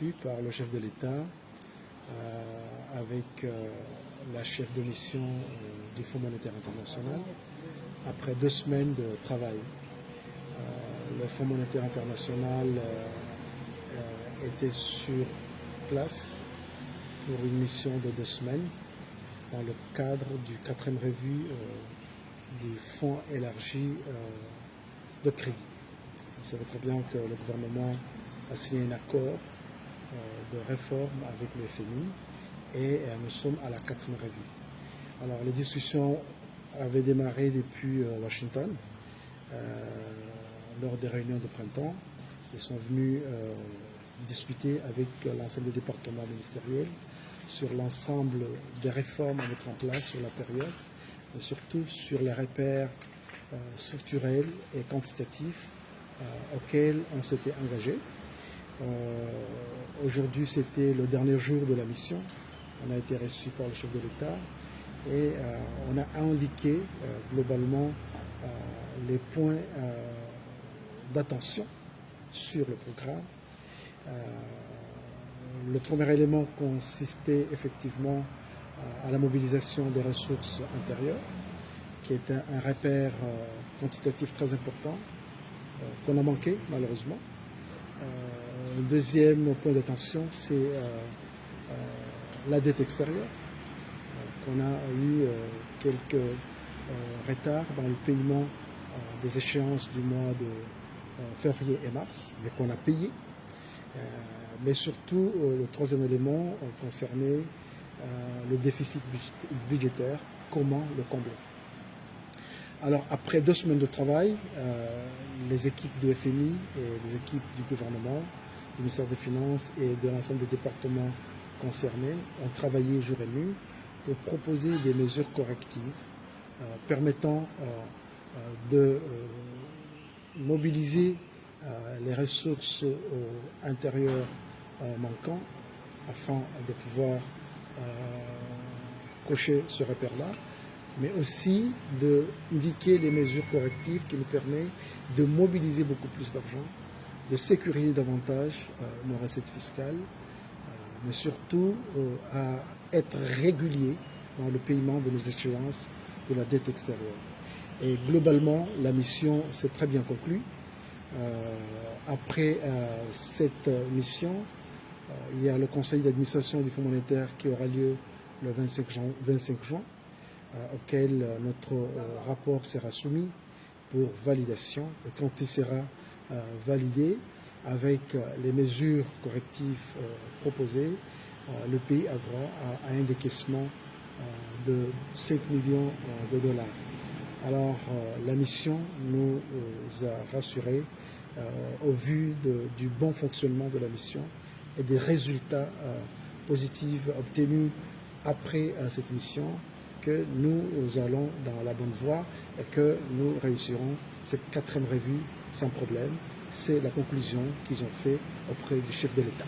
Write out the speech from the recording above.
reçu par le chef de l'État avec la chef de mission du Fonds monétaire international après 2 semaines de travail. Le Fonds monétaire international était sur place pour une mission de 2 semaines dans le cadre du 4e revue du Fonds élargi de crédit. Vous savez très bien que le gouvernement a signé un accord de réforme avec le FMI et nous sommes à la 4e revue. Alors les discussions avaient démarré depuis Washington lors des réunions de printemps. Ils sont venus discuter avec l'ensemble des départements ministériels sur l'ensemble des réformes à mettre en place sur la période, mais surtout sur les repères structurels et quantitatifs auxquels on s'était engagé. Aujourd'hui, c'était le dernier jour de la mission. On a été reçu par le chef de l'État et on a indiqué globalement les points d'attention sur le programme. Le premier élément consistait effectivement à la mobilisation des ressources intérieures, qui est un repère quantitatif très important qu'on a manqué malheureusement. Un deuxième point d'attention, c'est la dette extérieure, qu'on a eu quelques retards dans le paiement des échéances du mois de février et mars, mais qu'on a payé. Mais surtout, le troisième élément concernait le déficit budgétaire, comment le combler. Alors, après 2 semaines de travail, les équipes du FMI et les équipes du gouvernement, du ministère des Finances et de l'ensemble des départements concernés ont travaillé jour et nuit pour proposer des mesures correctives permettant de mobiliser les ressources intérieures manquantes afin de pouvoir cocher ce repère-là, mais aussi d'indiquer les mesures correctives qui nous permettent de mobiliser beaucoup plus d'argent, de sécuriser davantage nos recettes fiscales, mais surtout à être régulier dans le paiement de nos échéances de la dette extérieure. Et globalement, la mission s'est très bien conclue. Après cette mission, il y a le conseil d'administration du Fonds monétaire qui aura lieu le 25 juin, auquel notre rapport sera soumis pour validation. Et quand il sera validé avec les mesures correctives proposées, le pays a droit à un décaissement de 5 millions de dollars. Alors la mission nous a rassurés au vu du bon fonctionnement de la mission et des résultats positifs obtenus après cette mission, que nous allons dans la bonne voie et que nous réussirons cette 4e revue sans problème. C'est la conclusion qu'ils ont fait auprès du chef de l'État.